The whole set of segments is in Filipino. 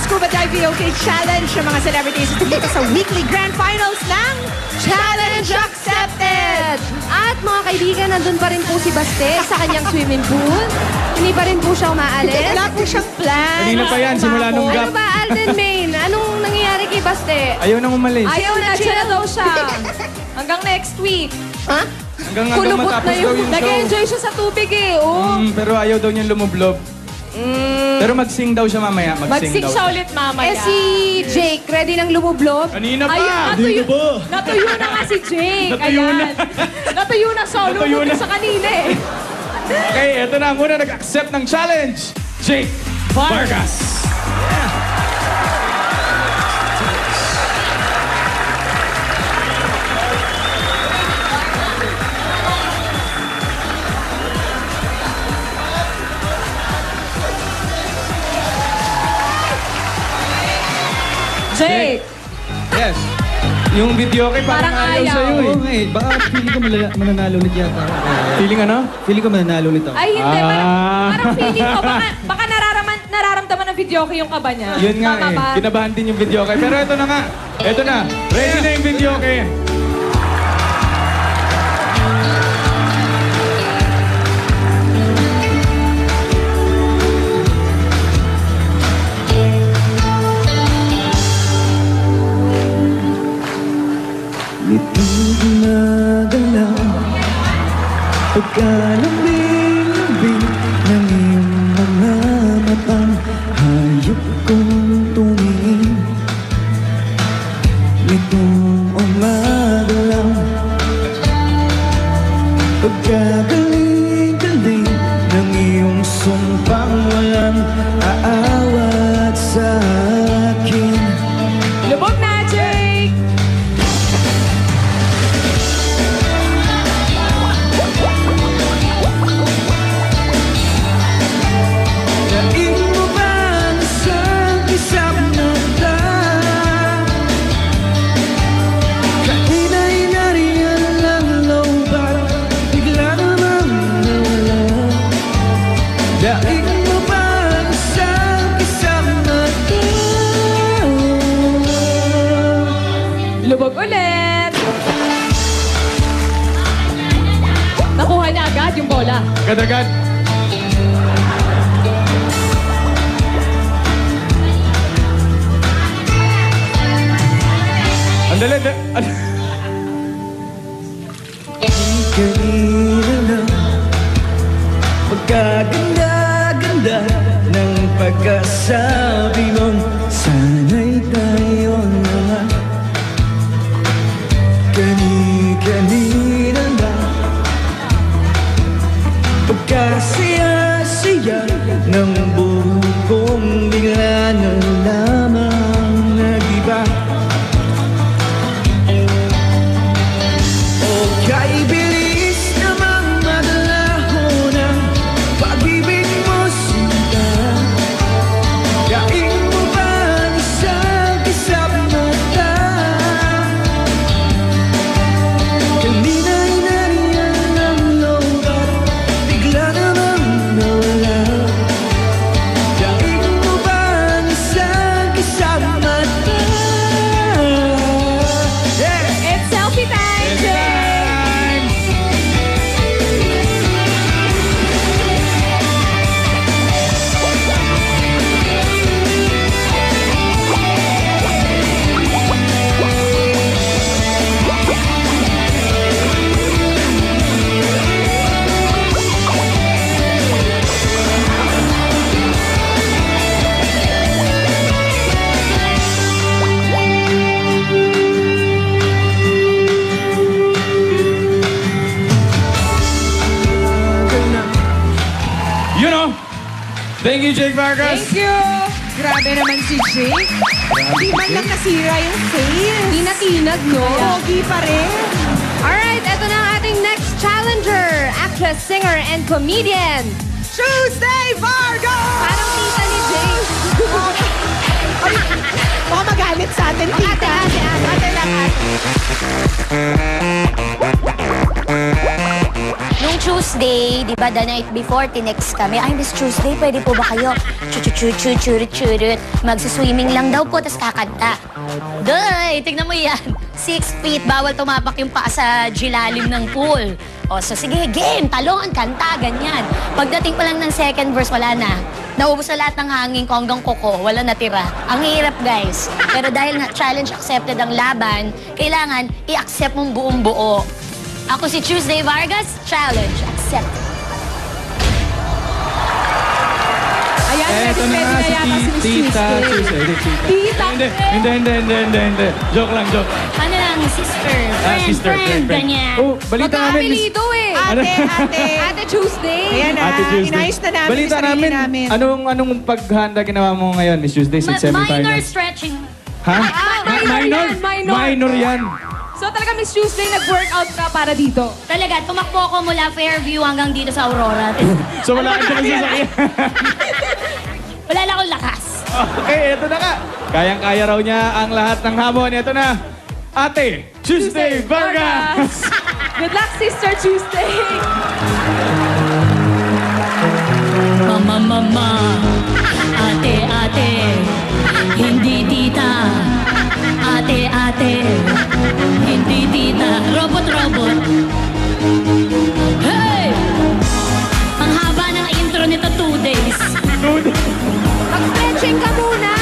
Scuba Dive VOK Challenge ng mga celebrities dito sa weekly grand finals ng Challenge Accepted! At mga kaibigan, nandun pa rin po si Baste sa kanyang swimming pool. Hindi pa rin po siya umaalis. Wala po siyang plan. Kanina pa yan, simula nung Ano gap. ba, Alden Main? Anong nangyayari kay Baste? Ayaw nang umalis. Ayaw na, chill na daw siya. Hanggang next week. Ha? Hanggang Kulubot na matapos daw yung... yung show. Nag-enjoy siya sa tubig eh. Oh. Pero ayaw daw niyang lumublob. Pero mag-sing daw siya mamaya. Mag-sing daw siya ulit mamaya. Eh si Jake, ready ng lumublob? Kanina pa! Ayun, natuyo na nga si Jake. Natuyo na. Natuyo na solo. Natuyo na. Sa kanina eh. Okay, eto na. Muna nag-accept ng challenge. Jake Vargas. Jake. Yes. Yung video kay parang Parang ayaw ayaw. sa'yo eh. Oo nga eh, baka feeling ko mananalo ulit yata. Feeling ano? Feeling ko mananalo ulit ako. Ay, hindi. Ah. Parang feeling ko, baka nararamdaman ng video ko yung kaba niya. Yun nga Tama eh. ba? Kinabahan din yung video kay. Pero ito na nga. Ito na. Ready na yung video kay. Nitong ginagalaw pagkalambing-lambing ng iyong mga matang hayop kong tumingin. Nitong umagalaw pagkagaling-galing ng iyong sumpang walang aawat sa akin. Lubog na, Jake! Daing mo ba sa isang mata? Kanina'y nariyan lang looban, bigla namang nawala. Daing mo ba sa isang mata? Lubog ulit! Nakuha niya agad yung bola. Agad-agad. Andali. Kanina lang pagkaganda-ganda ng pagkasabi mong sana'y tayo na nga. Kanina lang pagkasaya-saya ng buho kong bigla na lamang nag-iba. Kay bilis namang maglaho ng pag-ibig mo sinta. Daing mo ba isang isang mata? Kanina'y nariyan ang looban, bigla namang nawala. Daing mo ba isang isang mata? Yeah! It's selfie time, Jake! You know. Thank you, Jake Vargas. Thank you! Grabe naman si Jake. Hindi man lang nasira yung face. Hindi natinag, no? Pogi pa rin. Alright, eto na ang ating next challenger. Actress, singer, and comedian. Tuesday Vargas! Parang tita ni Jake. Ay, baka magalit sa atin, tita. Ate lang, ate. Nung Tuesday, Tuesday, di ba, the night before, tinext kami, ay, Miss Tuesday, pwede po ba kayo? Churut. Magsuswimming lang daw po, tas kakanta. Day, tignan mo yan. 6 feet, bawal tumapak yung paa sa gilalim ng pool. O, so sige, game, talon, kanta, ganyan. Pagdating pa lang ng second verse, wala na. Naubos na lahat ng hangin ko hanggang kuko, wala natira. Ang hirap, guys. Pero dahil nga challenge accepted ang laban, kailangan i-accept mong buong buo. Ako si Tuesday Vargas, challenge accepted. Ayan, Eto na nga ready na yata si Miss Tita Tuesday. Tuesday. Tita. Hindi. Joke lang. Ano lang, sister, Sister, friend, ganyan. Oh, balita namin. Magka-apelido eh. Ate Tuesday. Ayan na, Ate Tuesday. inayos na namin Balita yung sarili namin. namin. Anong paghanda ginawa mo ngayon, Miss Tuesday, sa Minor semifinals? stretching. Ha? minor. Minor yan. So talaga Miss Tuesday, nag-workout ka para dito. Talaga, tumakbo ko mula Fairview hanggang dito sa Aurora. So wala ka dyan sasakyan. Wala lang akong lakas. Okay, eto na nga. Kayang-kaya raw niya ang lahat ng hamon. Eto na, Ate Tuesday Vargas! Good luck, Sister Tuesday. Mama, ate, hindi tita. Ate, hindi tita. Robot. Hey! Ang haba ng intro nito, 2 days. Mag-stretching ka muna.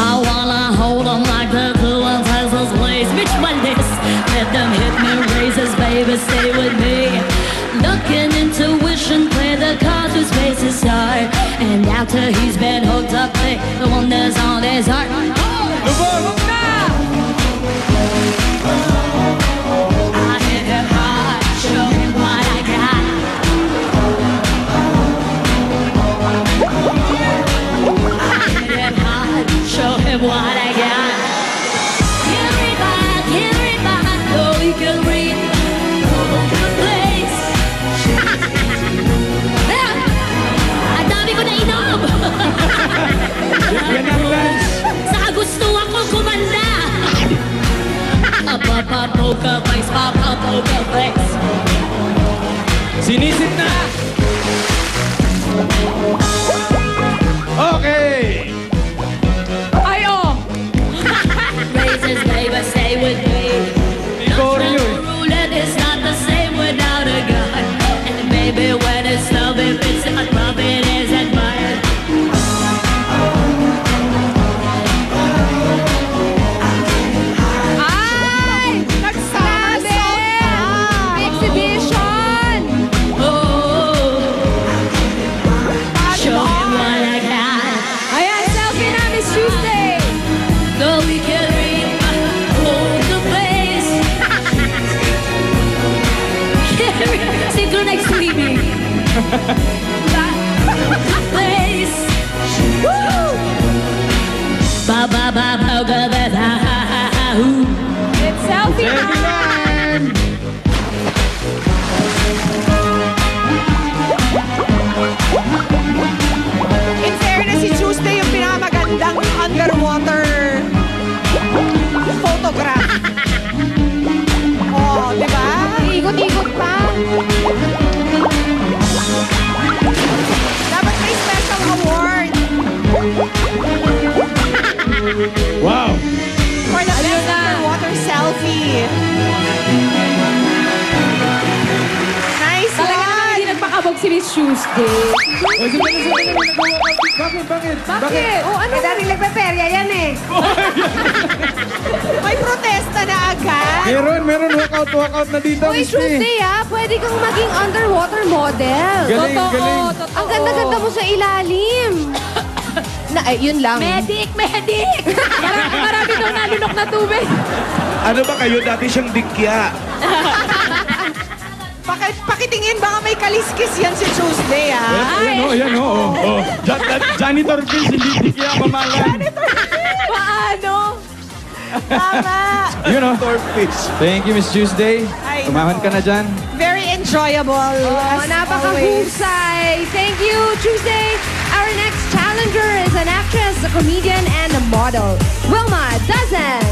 I wanna hold them like the blue and Texas place. Bitch, Valdez, let them hit me, raises, baby, stay with me. Looking intuition, play the cards with space aside. And after he's been hooked up, play the one that's on his heart. Lubog! I hit him hard, show him what I got. I hit him hard, show him what I got. Carry back, though he can read the place. Ang dami ko na inom. Yan ang lunch. Sa gusto ako kumanda. Poker face. Sinisit na! Okay! Ay, oh. Raises, baby, stay with me. Ikaw rin yun. Roulette is not the same without a gun. And baby, when it's love, if it's not love, it isn't mine. Ay! Nagsama Exhibition! Oh, show him what I got. Ayan, selfie na, Miss Tuesday. Though we can read, hold the place. Synchronized swimming. Place. Ba ba ba ba ga ba ha ha ha ha hoo. It's selfie Selfie na. time! In fairness, si Tuesday yung pinakamagandang underwater photograph. Oh, di ba? Ikot-ikot pa. Dapat may special award Wow! for the best underwater selfie. Nice Talaga naman one! hindi nagpakabog si Miss Tuesday. Bakit? Bakit? Oh, ano? Dating nagpe-perya yan eh. May protesta na agad. Meron walkout na dito, Uy, Miss P. Tuesday pwede kang maging underwater model. Galing, Totoo, galing. totoo. Ang ganda-ganda mo sa ilalim. Yun lang. Medic! Marami daw nalunok na tubig. Ano ba kayo? Dati siyang dikya. Pakitingin, baka may kaliskis yan si Tuesday, ha? Ayan o. Janitor Bills, hindi kaya mamalan. Paano? Tama. Yun o. Torfish. Thank you, Miss Tuesday. Ay, Tumahon ka na dyan. Very enjoyable. Oh, as always. napakahusay. Thank you, Tuesday. Our next challenger is an actress, a comedian, and a model. Wilma Dozen.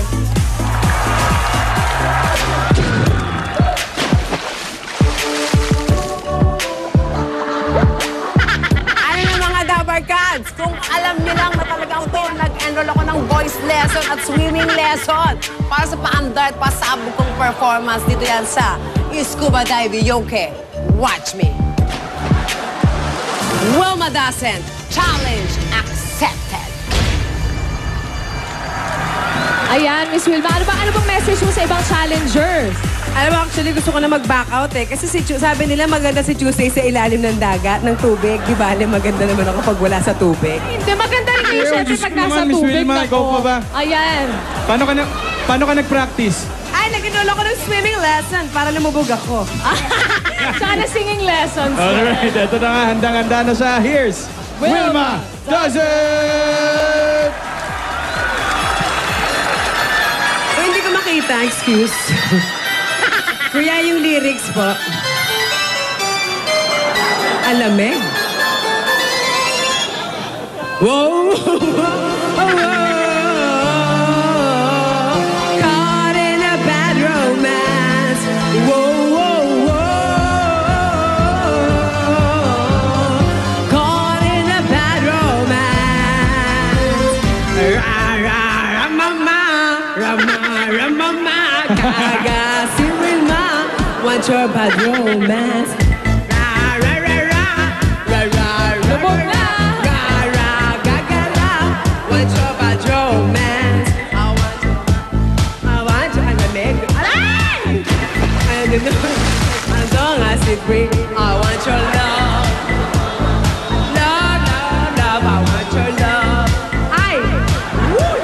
kids, kung alam niyo lang na talagang to, nag-enroll ako ng voice lesson at swimming lesson para sa paandar at pasabog kong performance dito yan sa Scuba Diving Yoke. Watch me. Wilma Dasent, challenge accepted. Ayan, Miss Wilma, ano bang message mo sa ibang challengers? Alam mo, actually, gusto ko na mag-back out eh. Kasi sabi nila maganda si Tuesday sa ilalim ng dagat, ng tubig. Di ba, maganda naman ako pag wala sa tubig. Hindi, maganda rin kayo Pero, syempre Diyos pag ko nasa naman, Miss tubig. Wilma, nako. ikaw pa ba? Ayan. Paano ka nag-practice? Ay, nag-enroll ako ng swimming lesson para lumubog ako. Sana singing lessons. Alright, ito na nga, handang-handa na sa Here's Wilma Does It! O, hindi ko makita, excuse. Kuya, yung lyrics po. Alamig. Whoa! Caught in a bad romance. Whoa, whoa, whoa. Caught in a bad romance. Ramama, ramama, gaga, si Wilma. Want your bad romance. Lubog na! Want your bad romance. I want you, alamig. Aray! And you know, as long as it brings, I want your love. Love, love, love, I want your love. Ay! Woo!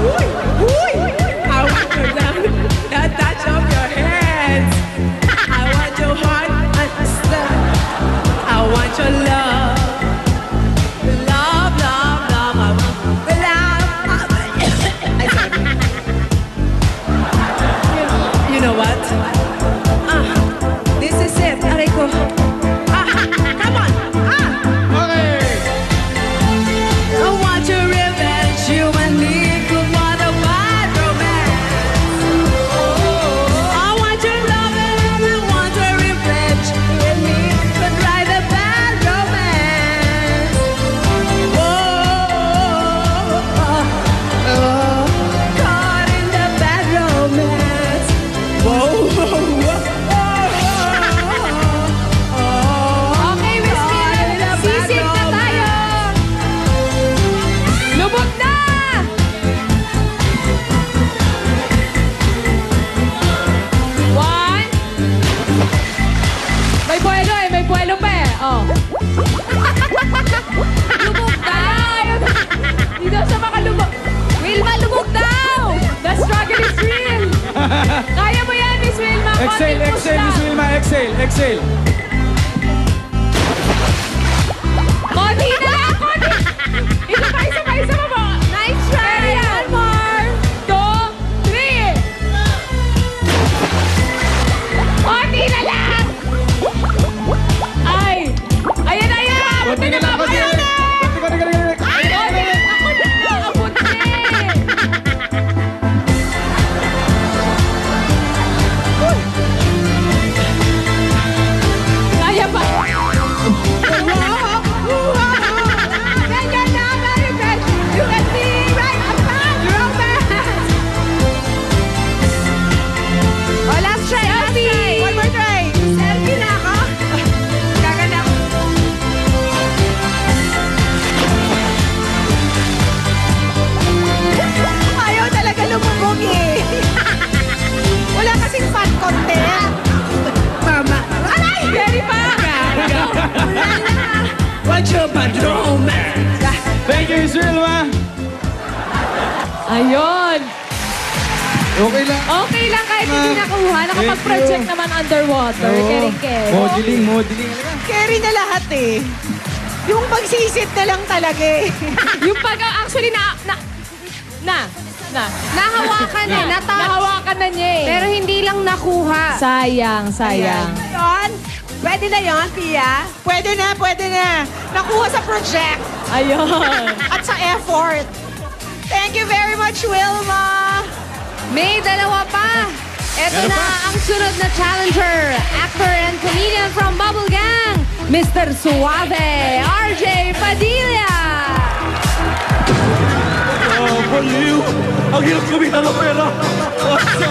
Woo! Woo! I want your love, the touch of your hands. I want your heart and stuff. I want your love. Love, love, love, I want the love. I said, you know what? This is it. Aray ko. Come on. Okay! I want your revenge. You and me could want a bad romance. I want your love and I want your revenge. You and me could write a bad romance. Caught in the bad romance. Okay, Miss Wilma, sisig na tayo! Lubog na! One. May buwelo eh, may buwelo pa eh. Oh. Lubog daw! Hindi daw siya makalubog. Wilma, lubog daw! The struggle is real! Kaya mo yan, Miss Wilma. Exhale, Konting push exhale, lang. Miss Wilma, exhale, exhale. Konti na lang, konti! Isa pa, isa pa, isa pa po! Nice try! One more! 2, 3! Konti na lang! Ay! Ayan, ayan! Konti na lang, konti na lang. Konti, konti, konti, konti. Konti! Ako na! Abot na eh! Kaya pa! Ganyan na, very bad! You can see right above romance! Oh, last try, last try. One more try. Selfie na ako. Gaganda ako. Ayaw talaga lumubog eh. Wala kasing fun content. Mama. Aray! Very pa! Want your bad romance. Thank you, Miss Wilma. Ayun! Okay lang. Okay lang kahit hindi nakuha. Nakapag-project naman underwater. Oo. Kering-kering. Modeling, modeling. Carry na lahat eh. Yung pagsisit na lang talaga eh. Yung pag actually Nahawakan eh, nahawakan na niya eh. Pero hindi lang nakuha. sayang, sayang. Yon, pwede na yon, Pia? Pwede na, pwede na. Nakuha sa project Ayun. at sa effort. Thank you very much, Wilma. May dalawa pa. Ito Meron na pa? ang sunod na challenger. Actor and comedian from Bubble Gang, Mr. Suave, RJ Padilla. baliw. Ang hirap kumita ng pera.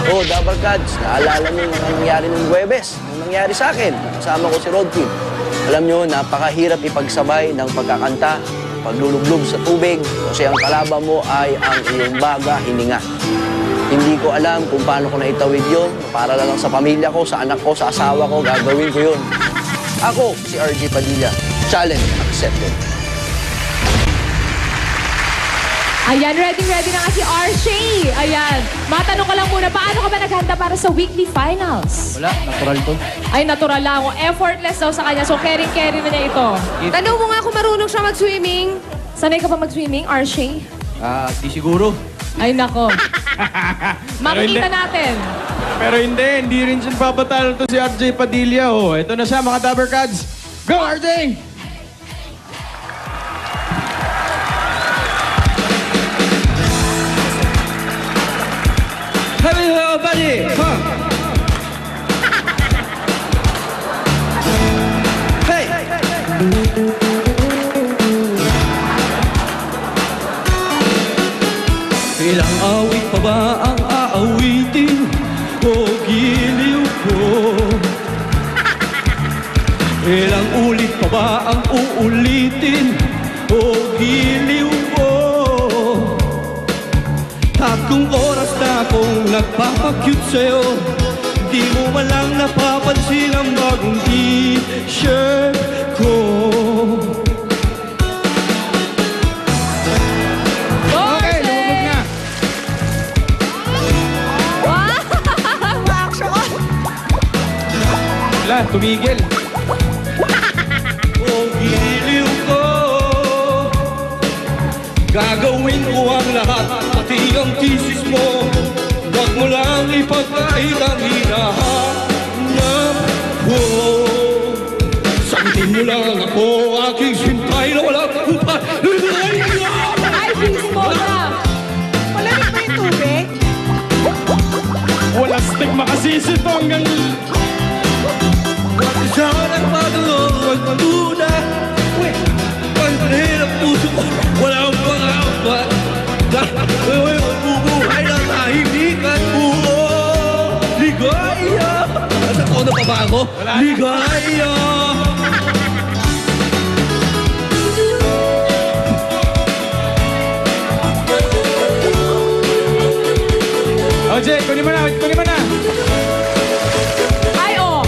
Oh, Dabar Cats, naalala niyo yung nangyari ng Huwebes, yung nangyari sa akin. Kasama ko si Road Kid. Alam niyo, napakahirap ipagsabay ng pagkakanta, paglulublob sa tubig, kasi ang kalaban mo ay ang iyong baga, hininga. Hindi ko alam kung paano ko naitawid yun. Para lang sa pamilya ko, sa anak ko, sa asawa ko, gagawin ko yun. Ako, si RJ Padilla. Challenge accepted. Ayan, ready na nga si Arshay. Ayan, matanong ko lang muna, paano ka ba naghanda para sa weekly finals? Wala, natural to. Ay, natural lang. Effortless daw sa kanya. So, carry na niya ito. Tanong mo nga kung marunong siya mag-swimming. Sanay ka ba mag-swimming, Arshay? Di siguro. Ay, nako. Makikita hindi. natin. Pero hindi rin siya papatalo to si RJ Padilla. Oh, ito na siya mga Dabber Cats. Go, RJ! Hello, buddy. Huh? Hey! Ilang awit pa ba ang aawitin o giliw ko? Ilang ulit pa ba ang uulitin o giliw ko? Tatlong oras na akong nagpapakyut sa'yo, di mo man lang napapansin ang bagong t-shirt ko. Okay, lumabog na. Wala, tumigil. O giliw ko, gagawin ko ang lahat, pati ang thesis mo. Huwag mo lang ipagkait ang hinahanap ko. Sagutin mo lang ako, aking simpay na walang upay. Ay, mismo na. Malamig ba yung tubig? Walang stigma kasi ito hanggang... Huwag saan ang pagulong, huwag maguna. Pagpahirap puso ko, walang pang-apat. Dahil magbubuhay ng tahimikan mo. Ligaya! Nasa tono pa ba ako? Ligaya! Oh, Jay, kunin mo na. Ay, oh.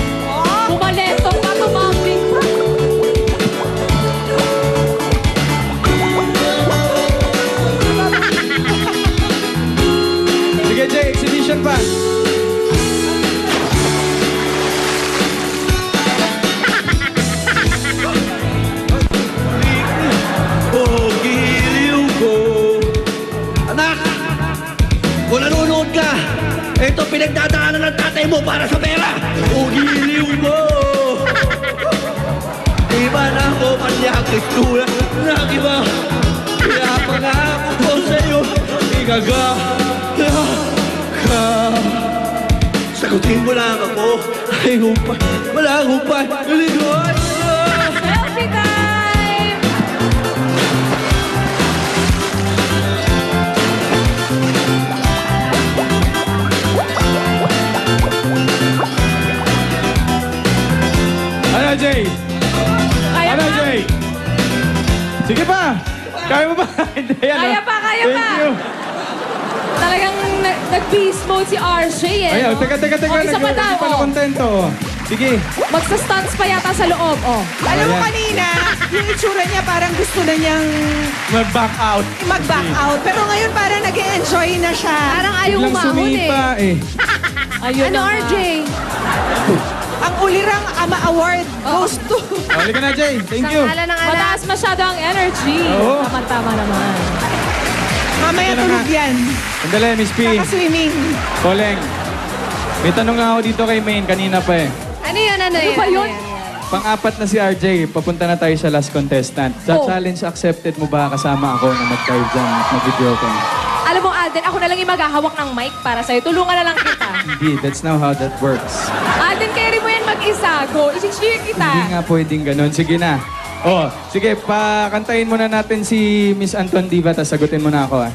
Pumalesong ka, tumambling pa. Sige, Jay, exhibition pa. Oh, giliw ko. Anak! Kung nanonood ka, ito pinagdadaanan ng tatay mo para sa pera. Oh, giliw mo. Di ba na ako manyakit tulad ng iba? Kaya pangako ko sa'yo, igagaya ka. Sagutin mo lang ako, ay hupay, walang hupay, ligay ka. Selfie time! Ano, Jay? Kaya Ano, pa? Jay? Sige pa. Kaya mo ba? Hindi, ano? Kaya pa. Thank you. Talagang nag-beast mode si Arshay, eh. Ayaw, no? teka. Oh, isa pa daw, Hindi pa na oh. kontento. Sige. Magsa-stunts pa yata sa loob, oh. Alam mo Ayan. kanina, yung itsura niya parang gusto na niyang Mag-back out. mag-back out. Pero ngayon parang nag-e-enjoy na siya. Parang ayaw Biglang umahon sumipa eh. Ayun Ano, na nga. RJ? Ang ulirang Ama Award goes to... Halika na, Jay. Thank you. Sangala ng anak. Mataas masyado ang energy. Oo. Tama-tama naman. Mamaya Ito na tulog nga. yan. Sandali, Miss P. Kaka-swimming. Koleng. May tanong nga ako dito kay Maine kanina pa eh. Ano yun? Ano ba yun? Pang-apat na si RJ, papunta na tayo sa last contestant. Sa Oh. challenge accepted mo ba kasama ako na mag-dive dyan, mag-video ko? Alam mo, Alden, ako na lang yung maghahawak ng mic para sa'yo. Tulungan na lang kita. Hindi, that's not how that works. Alden, carry mo yan mag-isa. Go, isi-cheer kita. Hindi nga pwedeng ganun. Sige na. Oh, sige, pakantayin muna natin si Miss Anton Diva, tapos sagutin mo na ako ah.